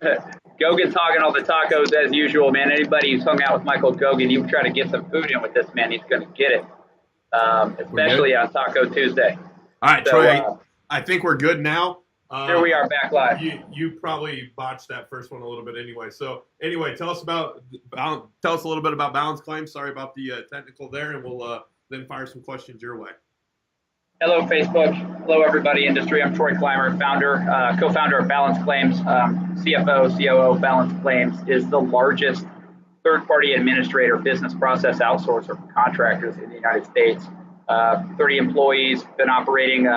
Gogan's hogging all the tacos as usual, man. Anybody who's hung out with Michael Gogan, you try to get some food in with this man, he's going to get it, We're good. especially on Taco Tuesday. All right, So Troy. I think we're good now. here we are back live. You probably botched that first one a little bit anyway. So anyway, tell us a little bit about balance claims. Sorry about the technical there, and we'll then fire some questions your way. Hello, Facebook. Hello, everybody. Industry. I'm Troy Clymer, co-founder of Balance Claims, CFO, COO. Balance Claims is the largest third-party administrator business process outsourcer for contractors in the United States. 30 employees, been operating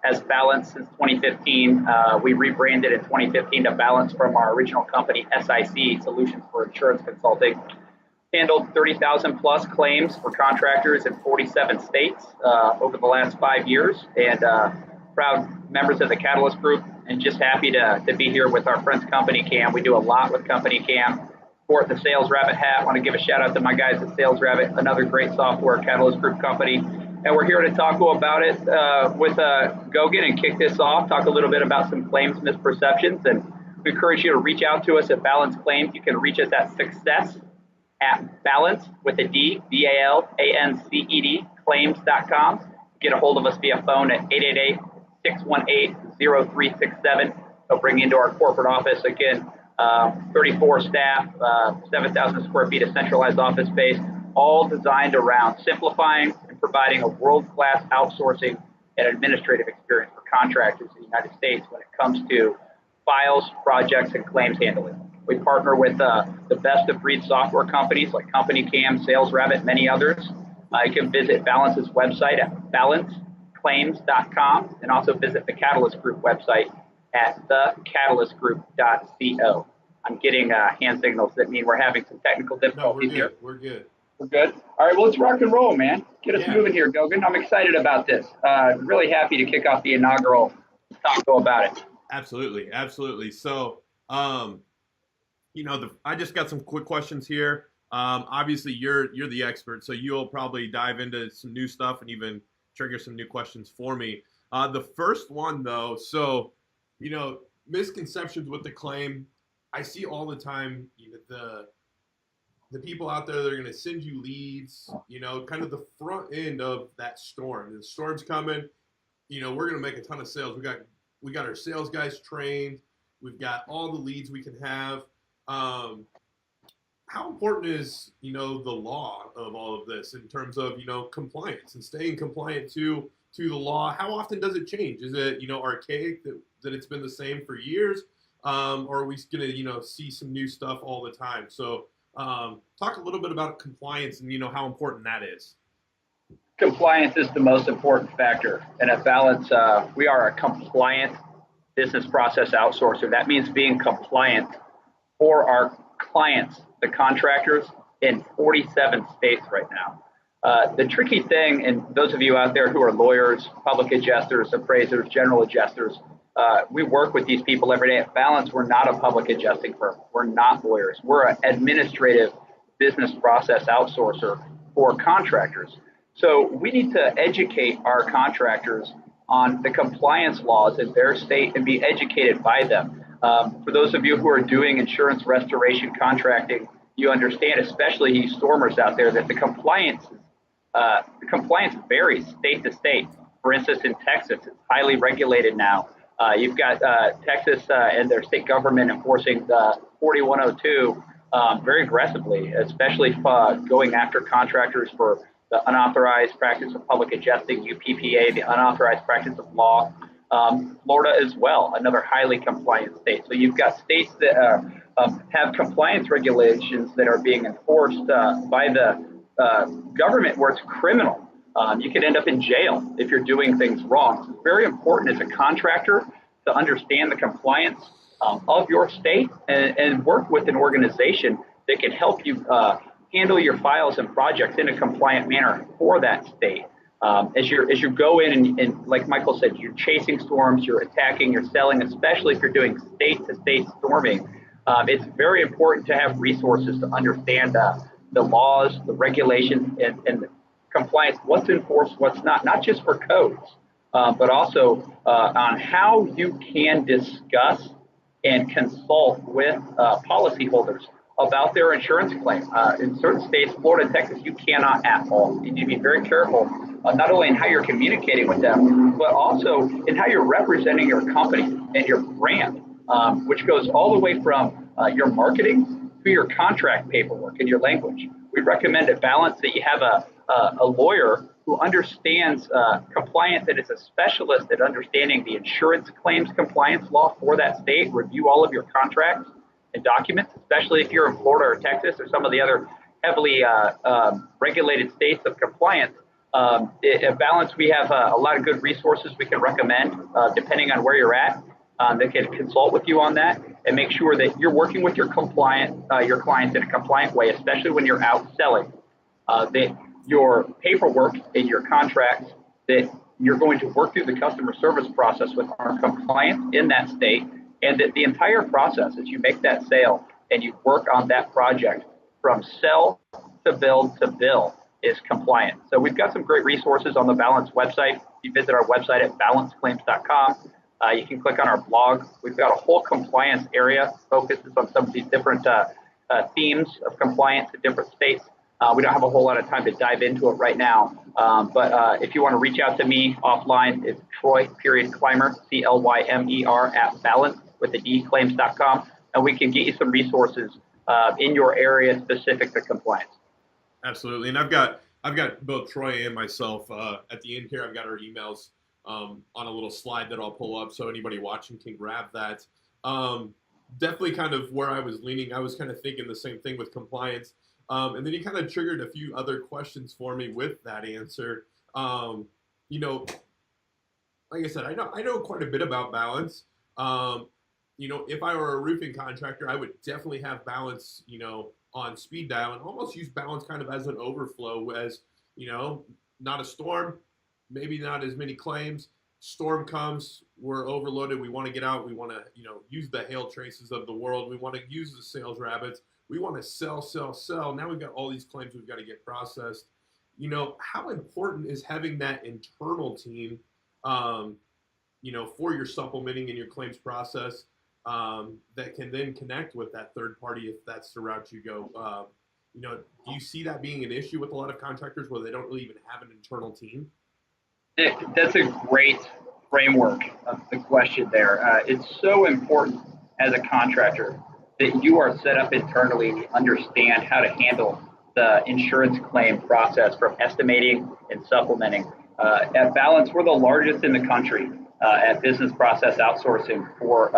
as Balance since 2015. We rebranded in 2015 to Balance from our original company, SIC, Solutions for Insurance Consulting. Handled 30,000 plus claims for contractors in 47 states over the last 5 years, and proud members of the Catalyst Group, and just happy to be here with our friends Companycam. We do a lot with Companycam. Sport the Sales Rabbit hat. Want to give a shout out to my guys at Sales Rabbit, another great software Catalyst Group company. And we're here to talk about it with Gogan and kick this off, talk a little bit about some claims misperceptions, and we encourage you to reach out to us at Balance Claims. You can reach us at success@balance with a D, BALANCED, claims.com. Get a hold of us via phone at 888-618-0367. They'll bring you into our corporate office. Again, 34 staff, 7,000 square feet of centralized office space, all designed around simplifying and providing a world-class outsourcing and administrative experience for contractors in the United States when it comes to files, projects, and claims handling. We partner with the best of breed software companies like Companycam, Sales Rabbit, many others. You can visit Balance's website at balanceclaims.com and also visit the Catalyst Group website at thecatalystgroup.co. I'm getting hand signals that mean we're having some technical difficulties here. We're good. We're good. All right, well, let's rock and roll, man. Get us moving here, Gogan. I'm excited about this. Really happy to kick off the inaugural taco about it. Absolutely. So, I just got some quick questions here. Obviously, you're the expert, so you'll probably dive into some new stuff and even trigger some new questions for me. The first one, though, so misconceptions with the claim. I see all the time. The people out there that are going to send you leads. Kind of the front end of that storm. The storm's coming. We're going to make a ton of sales. We got our sales guys trained. We've got all the leads we can have. How important is the law of all of this in terms of compliance and staying compliant to the law? How often does it change? Is it archaic that it's been the same for years, or are we going to see some new stuff all the time? So talk a little bit about compliance and how important that is. Compliance is the most important factor, and at Balance, we are a compliant business process outsourcer. That means being compliant for our clients, the contractors, in 47 states right now. The tricky thing, and those of you out there who are lawyers, public adjusters, appraisers, general adjusters, we work with these people every day. At Balance, we're not a public adjusting firm. We're not lawyers. We're an administrative business process outsourcer for contractors. So we need to educate our contractors on the compliance laws in their state and be educated by them. For those of you who are doing insurance restoration contracting, you understand, especially you stormers out there, that the compliance varies state to state. For instance, in Texas, it's highly regulated now. You've got Texas and their state government enforcing the 4102 very aggressively, especially going after contractors for the unauthorized practice of public adjusting, UPPA, the unauthorized practice of law. Florida as well, another highly compliant state. So you've got states that have compliance regulations that are being enforced by the government where it's criminal. You could end up in jail if you're doing things wrong. So it's very important as a contractor to understand the compliance of your state and work with an organization that can help you handle your files and projects in a compliant manner for that state. As you go in and like Michael said, you're chasing storms, you're attacking, you're selling, especially if you're doing state-to-state storming. It's very important to have resources to understand the laws, the regulations, and the compliance, what's enforced, what's not just for codes, but also on how you can discuss and consult with policyholders about their insurance claim. In certain states, Florida and Texas, you cannot at all. You need to be very careful, not only in how you're communicating with them, but also in how you're representing your company and your brand, which goes all the way from your marketing to your contract paperwork and your language. We recommend at Balance that you have a lawyer who understands compliance, that is a specialist at understanding the insurance claims compliance law for that state, review all of your contracts and documents, especially if you're in Florida or Texas or some of the other heavily regulated states of compliance. At Balance, we have a lot of good resources we can recommend depending on where you're at. That can consult with you on that and make sure that you're working with your clients in a compliant way, especially when you're out selling. That your paperwork and your contracts, that you're going to work through the customer service process with our compliance in that state, and that the entire process as you make that sale and you work on that project from sell to bill is compliant. So we've got some great resources on the Balance website. If you visit our website at balanceclaims.com, you can click on our blog. We've got a whole compliance area focuses on some of these different themes of compliance in different states. We don't have a whole lot of time to dive into it right now, but if you want to reach out to me offline, it's Troy.Clymer, CLYMER at balance with the claims.com, and we can get you some resources in your area specific to compliance. Absolutely, and I've got both Troy and myself at the end here. I've got our emails on a little slide that I'll pull up, so anybody watching can grab that. Definitely kind of where I was leaning. I was kind of thinking the same thing with compliance. And then he kind of triggered a few other questions for me with that answer. You know, like I said, I know quite a bit about Balance. You know, if I were a roofing contractor, I would definitely have Balance, you know, on speed dial and almost use Balance kind of as an overflow as, you know, not a storm, maybe not as many claims. Storm comes, we're overloaded. We want to get out. We want to, you know, use the hail traces of the world. We want to use the sales rabbits. We want to sell. Now we've got all these claims we've got to get processed. You know, how important is having that internal team, you know, for your supplementing and your claims process that can then connect with that third party if that's the route you go? You know, do you see that being an issue with a lot of contractors where they don't really even have an internal team? That's a great framework of the question there. It's so important as a contractor that you are set up internally and you understand how to handle the insurance claim process from estimating and supplementing. At Balance, we're the largest in the country at business process outsourcing for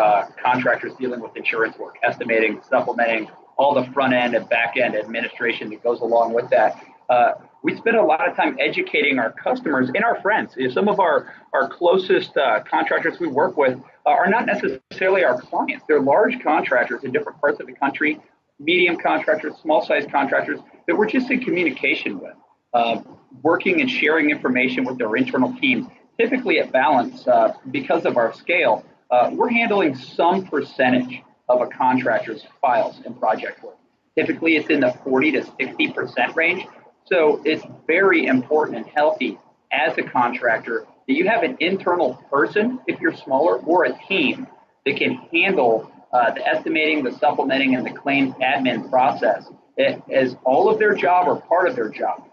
contractors dealing with insurance work, estimating, supplementing, all the front end and back end administration that goes along with that. We spend a lot of time educating our customers and our friends. Some of our closest contractors we work with are not necessarily our clients. They're large contractors in different parts of the country, medium contractors, small-sized contractors that we're just in communication with, working and sharing information with their internal teams. Typically at Balance, because of our scale, we're handling some percentage of a contractor's files and project work. Typically, it's in the 40 to 60% range. So it's very important and healthy as a contractor that you have an internal person, if you're smaller, or a team that can handle the estimating, the supplementing, and the claims admin process as all of their job or part of their job.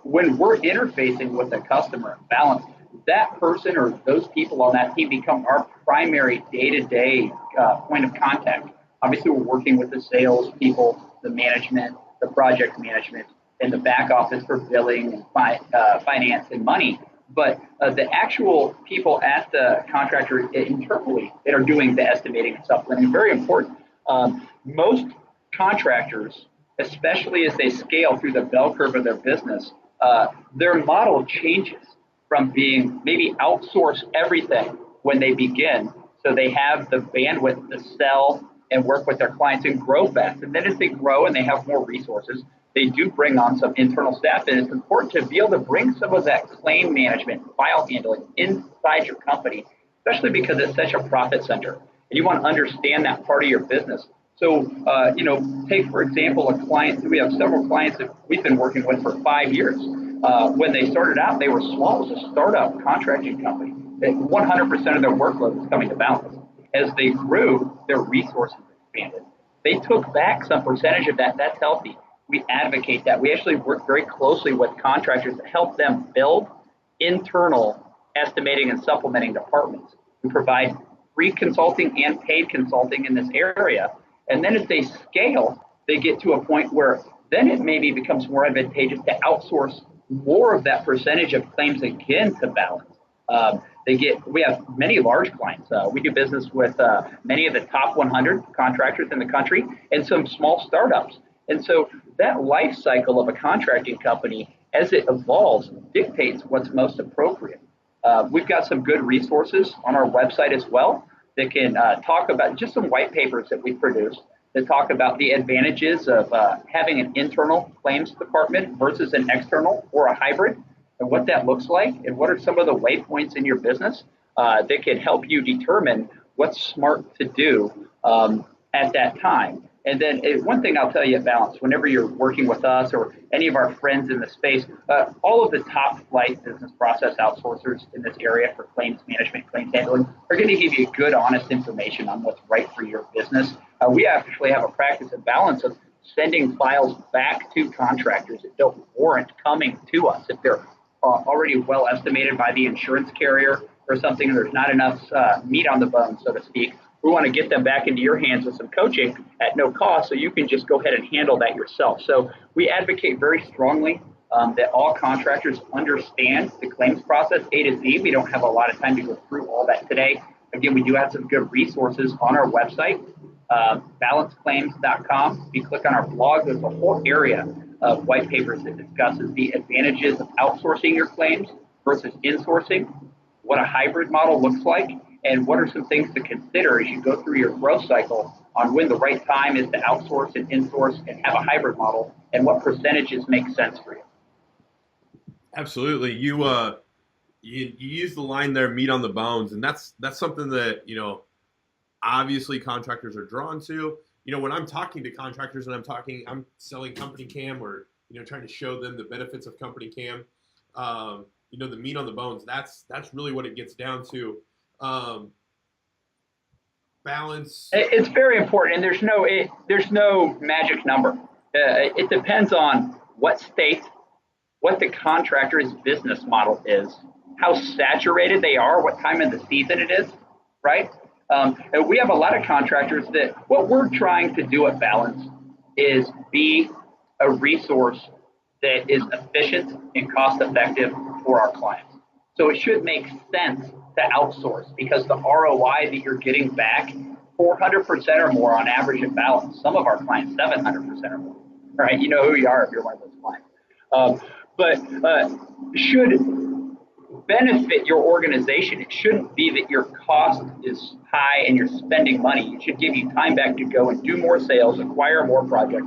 When we're interfacing with a customer at Balance, that person or those people on that team become our primary day-to-day point of contact. Obviously, we're working with the sales people, the management, the project management, and the back office for billing and finance and money. But the actual people at the contractor internally that are doing the estimating and supplementing are very important. Most contractors, especially as they scale through the bell curve of their business, their model changes from being maybe outsource everything when they begin, so they have the bandwidth to sell and work with their clients and grow fast. And then as they grow and they have more resources, they do bring on some internal staff, and it's important to be able to bring some of that claim management, file handling inside your company, especially because it's such a profit center. And you want to understand that part of your business. So, take, for example, a client. We have several clients that we've been working with for 5 years. When they started out, they were small. It was a startup contracting company. 100% of their workload was coming to Balance. as they grew, their resources expanded. They took back some percentage of that. That's healthy. We advocate that. We actually work very closely with contractors to help them build internal estimating and supplementing departments. We provide free consulting and paid consulting in this area. And then as they scale, they get to a point where then it maybe becomes more advantageous to outsource more of that percentage of claims again to balance. We have many large clients. We do business with many of the top 100 contractors in the country and some small startups. And so that life cycle of a contracting company, as it evolves, dictates what's most appropriate. We've got some good resources on our website as well that can talk about just some white papers that we've produced that talk about the advantages of having an internal claims department versus an external or a hybrid, and what that looks like, and what are some of the waypoints in your business that can help you determine what's smart to do at that time. And then one thing I'll tell you at Balance, whenever you're working with us or any of our friends in the space, all of the top flight business process outsourcers in this area for claims management, claims handling, are going to give you good, honest information on what's right for your business. We actually have a practice at Balance of sending files back to contractors that don't warrant coming to us. If they're already well estimated by the insurance carrier or something, there's not enough meat on the bone, so to speak, we want to get them back into your hands with some coaching at no cost so you can just go ahead and handle that yourself. So we advocate very strongly that all contractors understand the claims process A to Z. We don't have a lot of time to go through all that today. Again, we do have some good resources on our website, balanceclaims.com. If you click on our blog, there's a whole area of white papers that discusses the advantages of outsourcing your claims versus insourcing, what a hybrid model looks like, and what are some things to consider as you go through your growth cycle on when the right time is to outsource and insource and have a hybrid model, and what percentages make sense for you. Absolutely. You use the line there, meat on the bones, and that's something that, obviously contractors are drawn to. When I'm talking to contractors and I'm selling Companycam or, trying to show them the benefits of Companycam, the meat on the bones, that's really what it gets down to. Balance. It's very important, and there's no magic number. It depends on what state, what the contractor's business model is, how saturated they are, what time of the season it is, right? And we have a lot of contractors that what we're trying to do at Balance is be a resource that is efficient and cost effective for our clients. So it should make sense to outsource because the ROI that you're getting back, 400% or more on average at Balance. Some of our clients, 700% or more, right? You know who you are if you're one of those clients. But should benefit your organization. It shouldn't be that your cost is high and you're spending money. It should give you time back to go and do more sales, acquire more projects,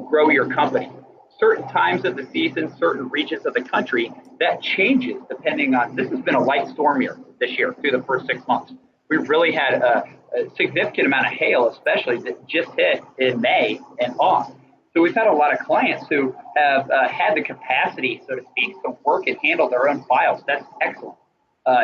grow your company. Certain times of the season, certain regions of the country, that changes depending on, this has been a light storm year this year through the first 6 months. We've really had a significant amount of hail, especially that just hit in May and on. So we've had a lot of clients who have had the capacity, so to speak, to work and handle their own files. That's excellent.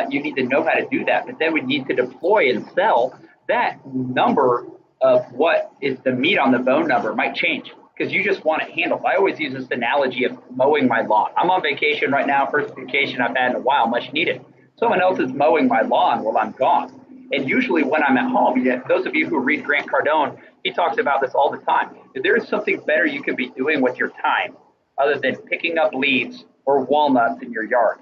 You need to know how to do that, but then we need to deploy and sell. That number of what is the meat on the bone number might change because you just want it handled. I always use this analogy of mowing my lawn. I'm on vacation right now, first vacation I've had in a while, much needed. Someone else is mowing my lawn while I'm gone. And usually when I'm at home, those of you who read Grant Cardone, he talks about this all the time. If there is something better you could be doing with your time other than picking up leaves or walnuts in your yard.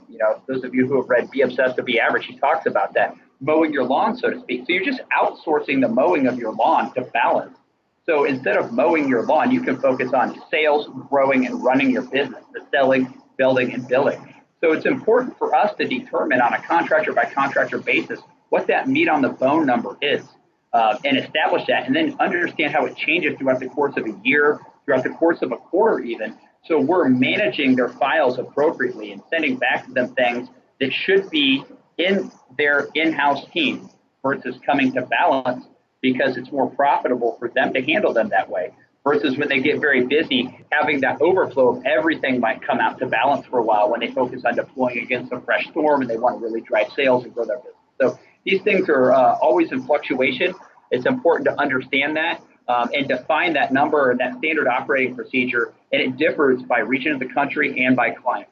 Those of you who have read Be Obsessed to Be Average, he talks about that. Mowing your lawn, so to speak. So you're just outsourcing the mowing of your lawn to Balance. So instead of mowing your lawn, you can focus on sales, growing, and running your business, the selling, building, and billing. So it's important for us to determine on a contractor by contractor basis what that meat on the bone number is and establish that, and then understand how it changes throughout the course of a year, throughout the course of a quarter even. So we're managing their files appropriately and sending back to them things that should be in their in-house team versus coming to Balance because it's more profitable for them to handle them that way. Versus when they get very busy, having that overflow of everything might come out to Balance for a while when they focus on deploying against a fresh storm and they want to really drive sales and grow their business. So These things are always in fluctuation. It's important to understand that and define that number and that standard operating procedure. And it differs by region of the country and by client.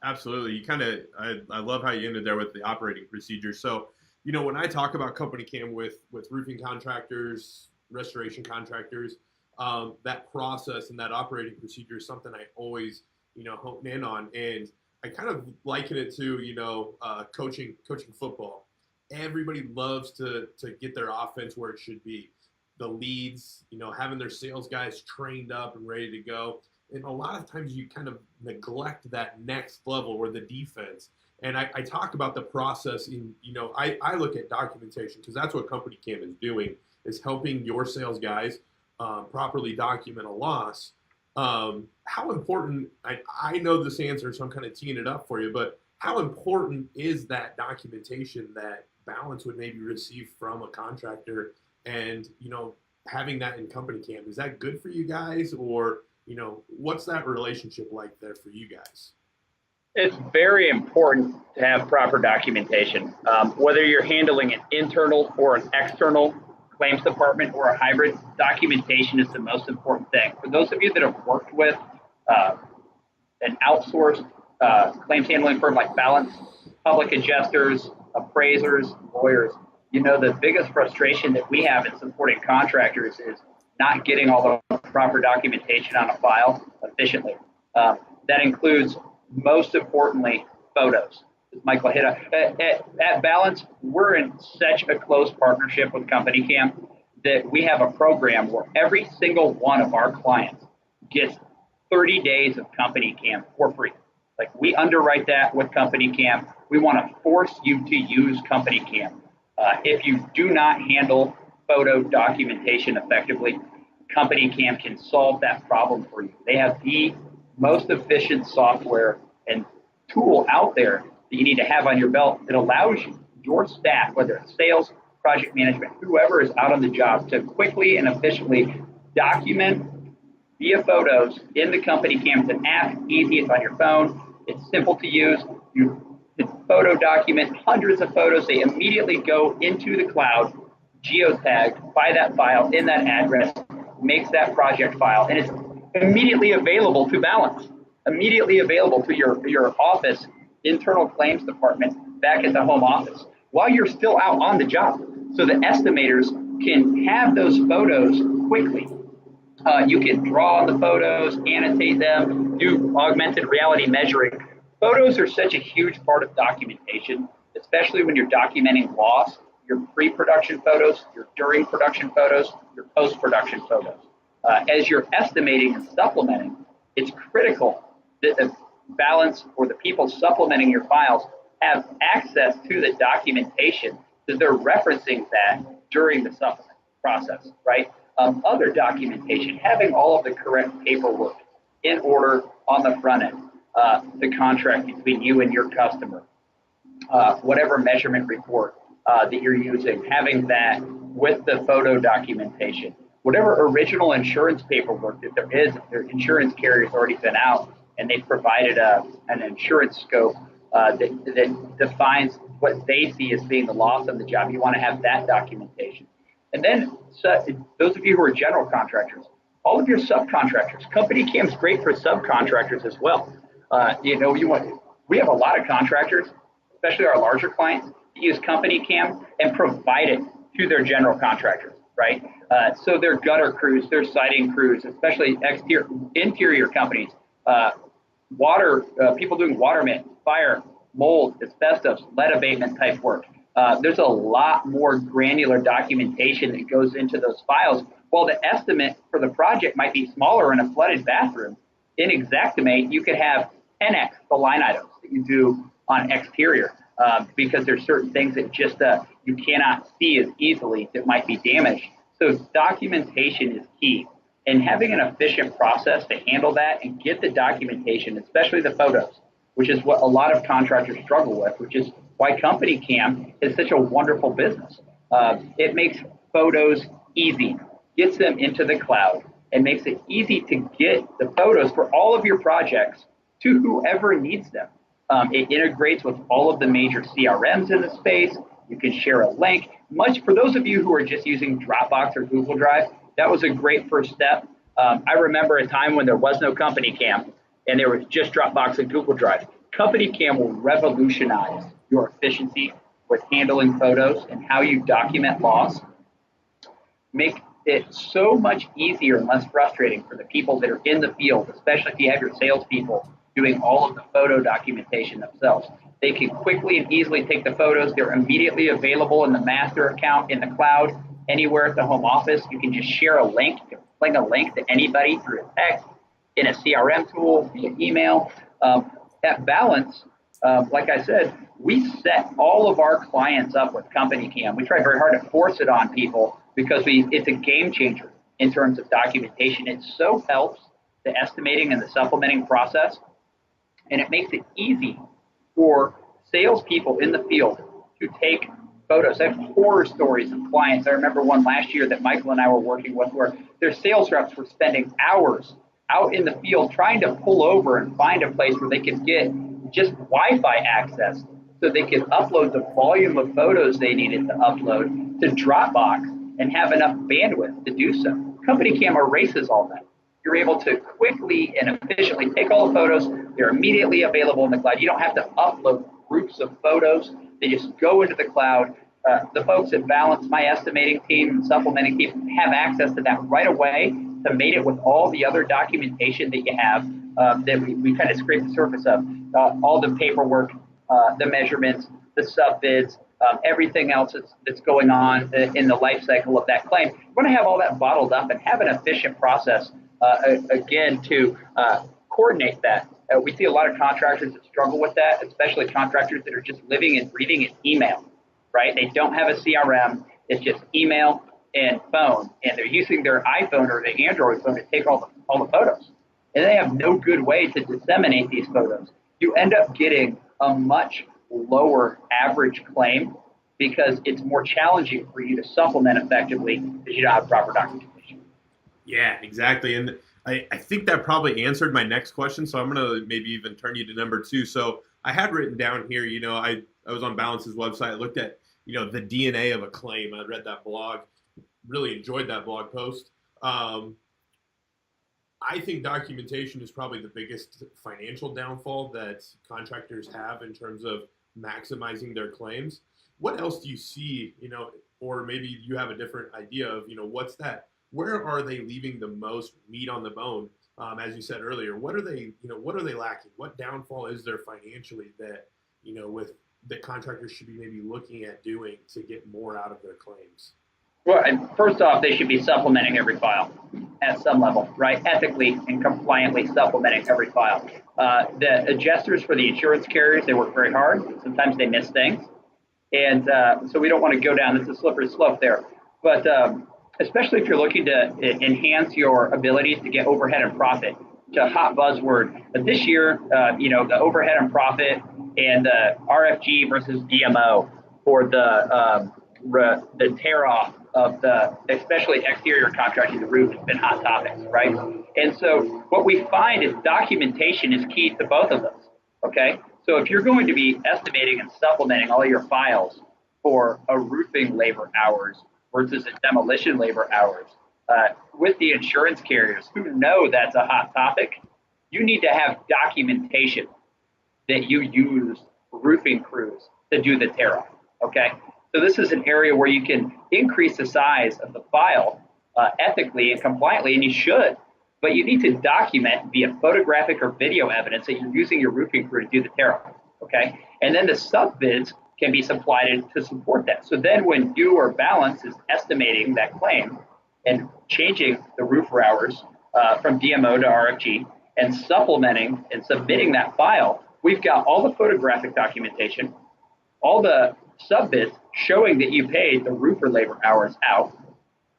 Absolutely. You kind of, I love how you ended there with the operating procedure. So, when I talk about Companycam with roofing contractors, restoration contractors, that process and that operating procedure is something I always, hone in on. And I kind of liken it to, coaching football. Everybody loves to get their offense where it should be. The leads, having their sales guys trained up and ready to go. And a lot of times you kind of neglect that next level or the defense. And I talk about the process in, I look at documentation because that's what Companycam is doing, is helping your sales guys properly document a loss. How important, I know this answer, so I'm kind of teeing it up for you, but how important is that documentation that Balance would maybe receive from a contractor and, having that in Companycam? Is that good for you guys, or, what's that relationship like there for you guys? It's very important to have proper documentation. Whether you're handling an internal or an external claims department or a hybrid, documentation is the most important thing. For those of you that have worked with an outsourced claims handling firm like Balance, public adjusters, appraisers, lawyers, the biggest frustration that we have in supporting contractors is not getting all the proper documentation on a file efficiently. That includes, most importantly, photos. As Michael hit at Balance, we're in such a close partnership with Companycam that we have a program where every single one of our clients gets 30 days of Companycam for free. Like, we underwrite that with Companycam. We want to force you to use Companycam. If you do not handle photo documentation effectively, Companycam can solve that problem for you. They have the most efficient software and tool out there that you need to have on your belt that allows your staff, whether it's sales, project management, whoever is out on the job, to quickly and efficiently document via photos in the Companycam. It's an app, easy, it's on your phone, it's simple to use. You photo document hundreds of photos. They immediately go into the cloud, geotagged by that file in that address, makes that project file, and it's immediately available to Balance, immediately available to your office, internal claims department back at the home office while you're still out on the job. So the estimators can have those photos quickly. You can draw on the photos, annotate them, do augmented reality measuring. Photos are such a huge part of documentation, especially when you're documenting loss, your pre-production photos, your during production photos, your post-production photos. As you're estimating and supplementing, it's critical that the Balance or the people supplementing your files have access to the documentation, that they're referencing that during the supplement process, right? Other documentation, having all of the correct paperwork in order on the front end, the contract between you and your customer, whatever measurement report that you're using, having that with the photo documentation, whatever original insurance paperwork that there is, if their insurance carrier's already been out and they've provided an insurance scope that defines what they see as being the loss on the job, you want to have that documentation. And then, so those of you who are general contractors, all of your subcontractors, Companycam is great for subcontractors as well. We have a lot of contractors, especially our larger clients, that use Companycam and provide it to their general contractors, right? So their gutter crews, their siding crews, especially interior companies, people doing water main, fire, mold, asbestos, lead abatement type work. There's a lot more granular documentation that goes into those files. While the estimate for the project might be smaller in a flooded bathroom, in Xactimate, you could have 10x the line items that you do on exterior because there's certain things that just you cannot see as easily that might be damaged. So documentation is key. And having an efficient process to handle that and get the documentation, especially the photos, which is what a lot of contractors struggle with, which is why Companycam is such a wonderful business. It makes photos easy, gets them into the cloud, and makes it easy to get the photos for all of your projects to whoever needs them. It integrates with all of the major CRMs in the space. You can share a link. Much for those of you who are just using Dropbox or Google Drive, that was a great first step. I remember a time when there was no Companycam and there was just Dropbox and Google Drive. Companycam will revolutionize your efficiency with handling photos and how you document loss. Make it so much easier and less frustrating for the people that are in the field, especially if you have your salespeople doing all of the photo documentation themselves. They can quickly and easily take the photos. They're immediately available in the master account in the cloud, anywhere at the home office. You can just share a link, you can fling a link to anybody through a text, in a CRM tool, via email. At Balance, like I said, we set all of our clients up with Companycam. We try very hard to force it on people because it's a game changer in terms of documentation. It so helps the estimating and the supplementing process, and it makes it easy for salespeople in the field to take photos. I have horror stories of clients. I remember one last year that Michael and I were working with where their sales reps were spending hours out in the field trying to pull over and find a place where they could get just Wi-Fi access so they could upload the volume of photos they needed to upload to Dropbox and have enough bandwidth to do so. Companycam erases all that. You're able to quickly and efficiently take all the photos. They're immediately available in the cloud. You don't have to upload groups of photos. They just go into the cloud. The folks at Balance, my estimating team and supplementing team, have access to that right away to mate it with all the other documentation that you have that we kind of scrape the surface of. All the paperwork, the measurements, the sub bids, everything else that's going on in the life cycle of that claim. You want to have all that bottled up and have an efficient process, again, to coordinate that. We see a lot of contractors that struggle with that, especially contractors that are just living and breathing in email, right? They don't have a CRM. It's just email and phone, and they're using their iPhone or the Android phone to take all the photos. And they have no good way to disseminate these photos. You end up getting a much lower average claim because it's more challenging for you to supplement effectively because you don't have proper documentation. Yeah, exactly. And I think that probably answered my next question. So I'm going to maybe even turn you to number two. So I had written down here, I was on Balance's website. I looked at, the DNA of a claim. I read that blog, really enjoyed that blog post. I think documentation is probably the biggest financial downfall that contractors have in terms of maximizing their claims. What else do you see, or maybe you have a different idea of, what's that? Where are they leaving the most meat on the bone? As you said earlier, what are they lacking? What downfall is there financially that, with the contractors should be maybe looking at doing to get more out of their claims? Well, and first off, they should be supplementing every file at some level, right? Ethically and compliantly supplementing every file. The adjusters for the insurance carriers, they work very hard. Sometimes they miss things. And so we don't want to go down. It's a slippery slope there. But especially if you're looking to enhance your abilities to get overhead and profit, it's a hot buzzword. But this year, the overhead and profit and the RFG versus DMO for the tear off of the, especially exterior contracting, the roof has been hot topics, right? And so what we find is documentation is key to both of those, okay? So if you're going to be estimating and supplementing all your files for a roofing labor hours versus a demolition labor hours, with the insurance carriers who know that's a hot topic, you need to have documentation that you use roofing crews to do the tear off, okay? So this is an area where you can increase the size of the file ethically and compliantly, and you should, but you need to document via photographic or video evidence that you're using your roofing crew to do the tear off, okay? And then the sub bids can be supplied to support that. So then when you or Balance is estimating that claim and changing the roofer hours from DMO to RFG and supplementing and submitting that file, we've got all the photographic documentation, all the sub bids showing that you paid the roofer labor hours out.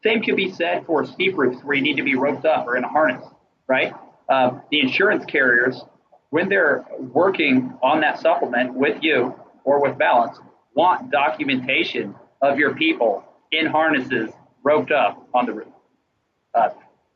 Same could be said for steep roofs where you need to be roped up or in a harness, right? The insurance carriers, when they're working on that supplement with you or with Balance, want documentation of your people in harnesses roped up on the roof.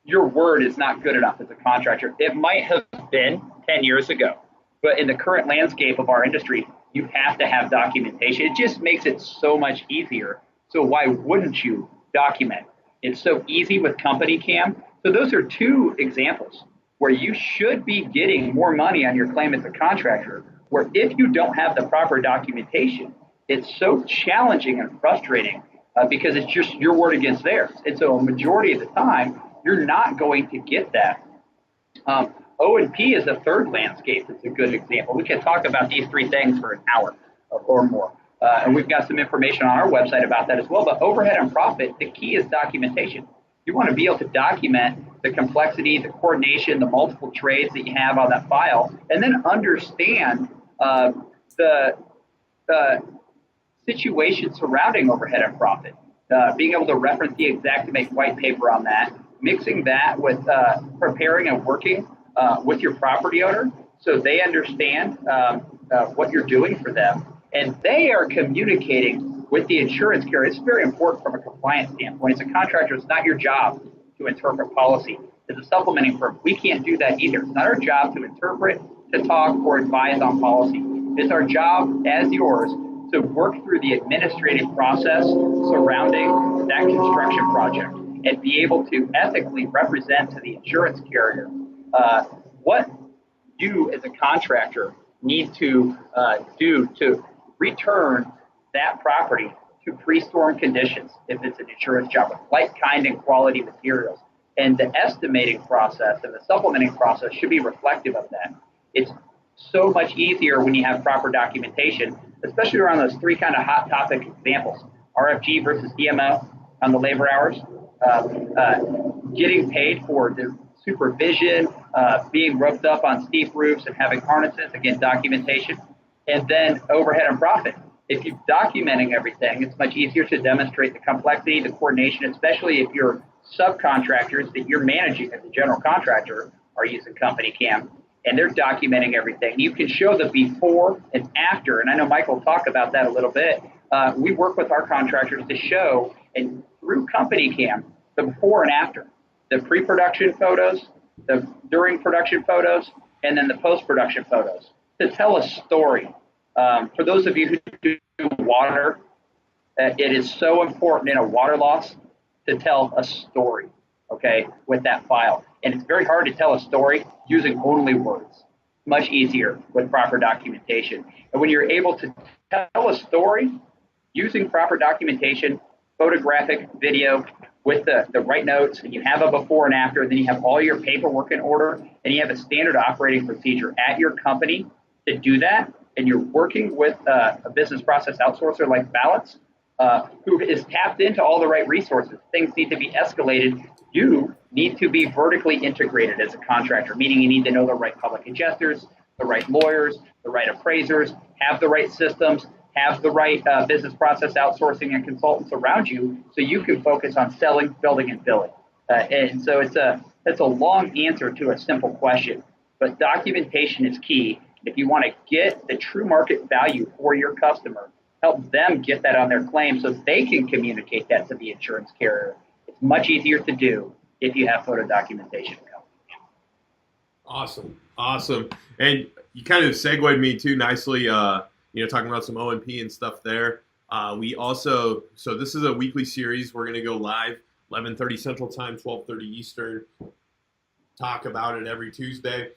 Your word is not good enough as a contractor. It might have been 10 years ago, but in the current landscape of our industry, you have to have documentation. It just makes it so much easier. So why wouldn't you document? It's so easy with Companycam. So those are two examples where you should be getting more money on your claim as a contractor, where if you don't have the proper documentation, it's so challenging and frustrating because it's just your word against theirs. And so a majority of the time, you're not going to get that. O&P is a third landscape. It's a good example. We can talk about these three things for an hour or more. And we've got some information on our website about that as well. But overhead and profit, the key is documentation. You want to be able to document the complexity, the coordination, the multiple trades that you have on that file, and then understand the situation surrounding overhead and profit. Being able to reference the Xactimate white paper on that, mixing that with preparing and working with your property owner so they understand what you're doing for them. And they are communicating with the insurance carrier. It's very important from a compliance standpoint. As a contractor, it's not your job to interpret policy. As a supplementing firm, we can't do that either. It's not our job to interpret, to talk, or advise on policy. It's our job, as yours, to work through the administrative process surrounding that construction project and be able to ethically represent to the insurance carrier what you as a contractor need to do to return that property to pre-storm conditions if it's an insurance job with like, kind, and quality materials. And the estimating process and the supplementing process should be reflective of that. It's so much easier when you have proper documentation, especially around those three kind of hot topic examples: RFG versus DMO on the labor hours, getting paid for the supervision, being roped up on steep roofs and having harnesses, again, documentation, and then overhead and profit. If you're documenting everything, it's much easier to demonstrate the complexity, the coordination, especially if your subcontractors that you're managing as a general contractor are using Companycam and they're documenting everything. You can show the before and after, and I know Michael will talk about that a little bit. We work with our contractors to show, and through Companycam, the before and after, the pre-production photos, the during production photos, and then the post-production photos to tell a story. For those of you who do water, it is so important in a water loss to tell a story, okay, with that file. And it's very hard to tell a story using only words. Much easier with proper documentation. And when you're able to tell a story using proper documentation, photographic, video, with the right notes, and you have a before and after, and then you have all your paperwork in order, and you have a standard operating procedure at your company to do that, and you're working with a business process outsourcer like Balance, who is tapped into all the right resources. Things need to be escalated. You need to be vertically integrated as a contractor, meaning you need to know the right public adjusters, the right lawyers, the right appraisers, have the right systems, have the right business process outsourcing and consultants around you so you can focus on selling, building, and billing. And so it's a long answer to a simple question, but documentation is key. If you want to get the true market value for your customer, help them get that on their claim so they can communicate that to the insurance carrier. It's much easier to do if you have photo documentation. Awesome. And you kind of segued me too nicely, talking about some O&P and stuff there. We also, so this is a weekly series. We're going to go live 11:30 Central Time, 12:30 Eastern. Talk about it every Tuesday.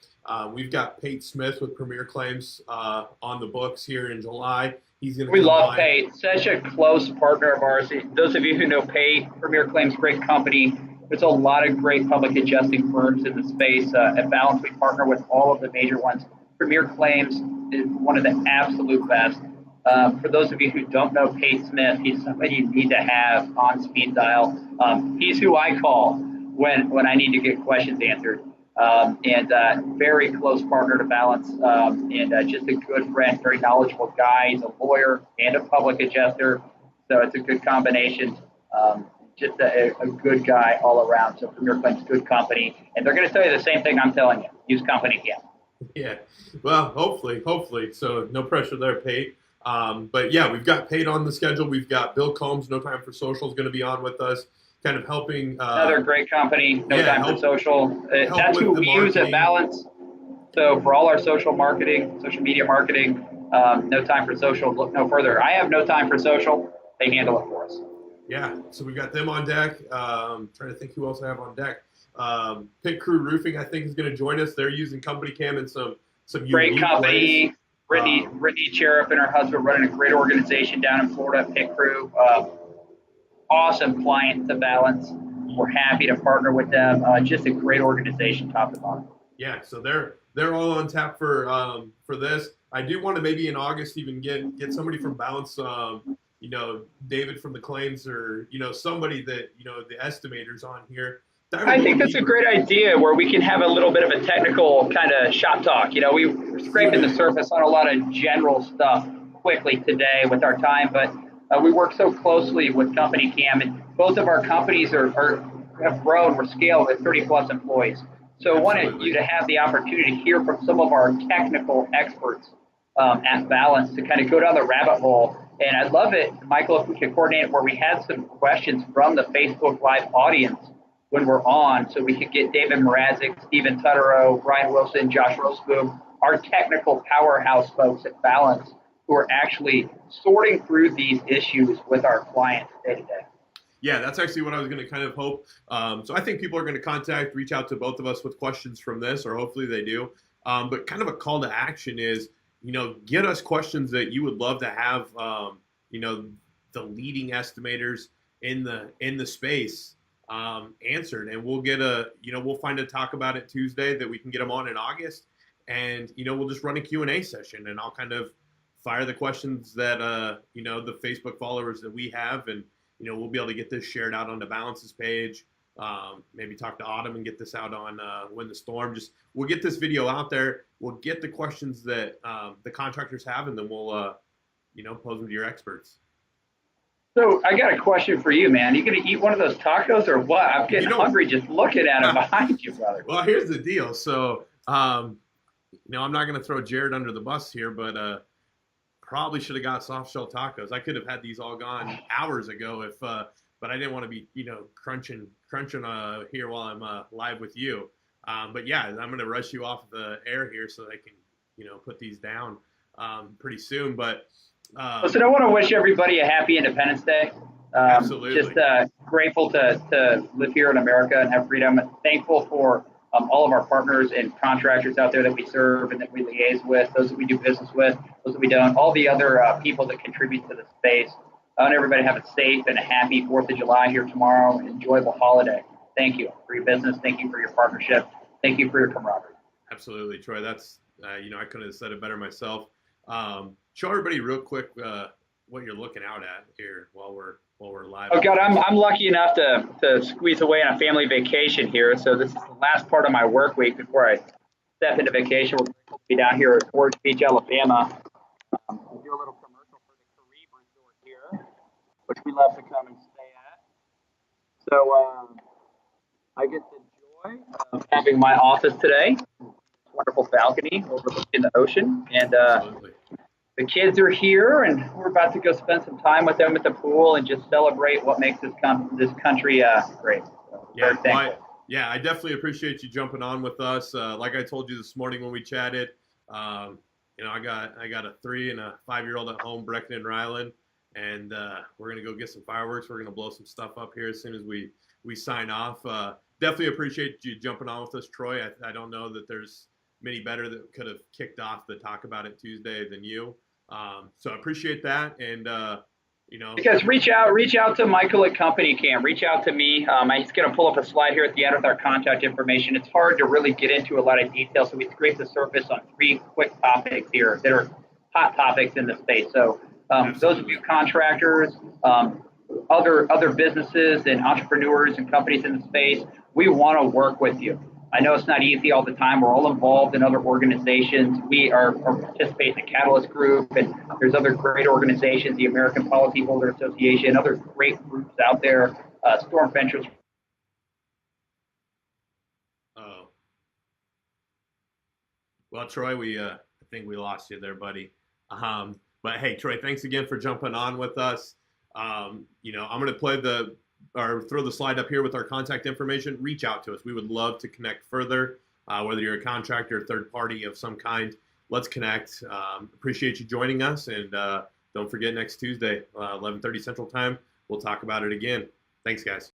We've got Pate Smith with Premier Claims on the books here in July. We love Pate, such a close partner of ours. Those of you who know Pate, Premier Claims, great company. There's a lot of great public adjusting firms in the space. At Balance, we partner with all of the major ones. Premier Claims is one of the absolute best. For those of you who don't know Pate Smith, he's somebody you need to have on speed dial. He's who I call when I need to get questions answered. And very close partner to Balance, and just a good friend, very knowledgeable guy. He's a lawyer and a public adjuster, so it's a good combination. Just a good guy all around. So Premier Claims, good company, and they're going to tell you the same thing I'm telling you. Use Companycam. Yeah, well, hopefully. So no pressure there, Pate. But yeah, we've got Pate on the schedule. We've got Bill Combs, No Time for Social, is going to be on with us, kind of helping. Another great company, No Time for Social. That's who we use at Balance. So for all our social marketing, social media marketing, No time for social. Look no further. I have no time for social. They handle it for us. Yeah, so we got them on deck. Trying to think who else I have on deck. Pit Crew Roofing, I think, is going to join us. They're using Companycam in some Great unique company. ways. Brittany Cherub and her husband running a great organization down in Florida, Pit Crew. Awesome client to Balance. We're happy to partner with them. Just a great organization, top to bottom. Yeah, so they're all on tap for this. I do want to maybe in August even get somebody from Bounce, David from the claims, or somebody that the estimators on here. I think that's a great idea where we can have a little bit of a technical kind of shop talk. We're scraping the surface on a lot of general stuff quickly today with our time, but we work so closely with Companycam, and both of our companies have grown. We're scaled at 30 plus employees. So I wanted you to have the opportunity to hear from some of our technical experts at Balance to kind of go down the rabbit hole. And I'd love it, Michael, if we could coordinate where we had some questions from the Facebook Live audience when we're on, so we could get David Mrazek, Stephen Tutterow, Ryan Wilson, Josh Roseboom, our technical powerhouse folks at Balance, who are actually sorting through these issues with our clients day to day. Yeah, that's actually what I was going to kind of hope. So I think people are going to reach out to both of us with questions from this, or hopefully they do. But kind of a call to action is, get us questions that you would love to have, the leading estimators in the space answered, and we'll get we'll find a talk about it Tuesday that we can get them on in August, and we'll just run a Q&A session, and I'll kind of fire the questions that the Facebook followers that we have, and we'll be able to get this shared out on the Balances page. Maybe talk to Autumn and get this out on When the Storm. We'll get this video out there. We'll get the questions that the contractors have, and then we'll pose them to your experts. So I got a question for you, man. You gonna eat one of those tacos or what? I'm getting hungry just looking at it behind you, brother. Well, here's the deal. So, I'm not gonna throw Jared under the bus here, but probably should have got soft shell tacos. I could have had these all gone hours ago but I didn't want to be crunching here while I'm live with you. But yeah, I'm gonna rush you off the air here so I can put these down pretty soon. But listen, I want to wish everybody a happy Independence Day. Absolutely. Just grateful to live here in America and have freedom. Thankful for all of our partners and contractors out there that we serve and that we liaise with, those that we do business with, those that we don't, all the other people that contribute to the space. I want everybody to have a safe and a happy 4th of July here tomorrow, an enjoyable holiday. Thank you for your business. Thank you for your partnership. Thank you for your camaraderie. Absolutely, Troy. That's, I couldn't have said it better myself. Show everybody real quick what you're looking out at here while we're live. Oh God, I'm lucky enough to squeeze away on a family vacation here. So this is the last part of my work week before I step into vacation. We're going to be down here at Orange Beach, Alabama. We'll do a little commercial for the Carib Resort here, which we love to come and stay at. So I get the joy of having my office today. Wonderful balcony overlooking the ocean, and the kids are here, and we're about to go spend some time with them at the pool and just celebrate what makes this country great. So I definitely appreciate you jumping on with us. Like I told you this morning when we chatted, I got a 3 and a 5-year-old at home, Brecken and Rylan, and we're gonna go get some fireworks. We're gonna blow some stuff up here as soon as we sign off. Definitely appreciate you jumping on with us, Troy. I don't know that there's many better that could have kicked off the Talk About It Tuesday than you. So I appreciate that. And, you guys reach out to Michael at Companycam, reach out to me. He's going to pull up a slide here at the end with our contact information. It's hard to really get into a lot of detail, so we scrape the surface on 3 quick topics here that are hot topics in the space. So those of you contractors, other businesses and entrepreneurs and companies in the space, we want to work with you. I know it's not easy all the time. We're all involved in other organizations. We are participating in the Catalyst Group, and there's other great organizations, the American Policyholder Association, other great groups out there, Storm Ventures. Well, Troy, I think we lost you there, buddy. But hey, Troy, thanks again for jumping on with us. I'm going to throw the slide up here with our contact information. Reach out to us. We would love to connect further, whether you're a contractor or third party of some kind. let's connect. Appreciate you joining us, and don't forget next Tuesday, 11:30 Central Time. We'll talk about it again. Thanks, guys.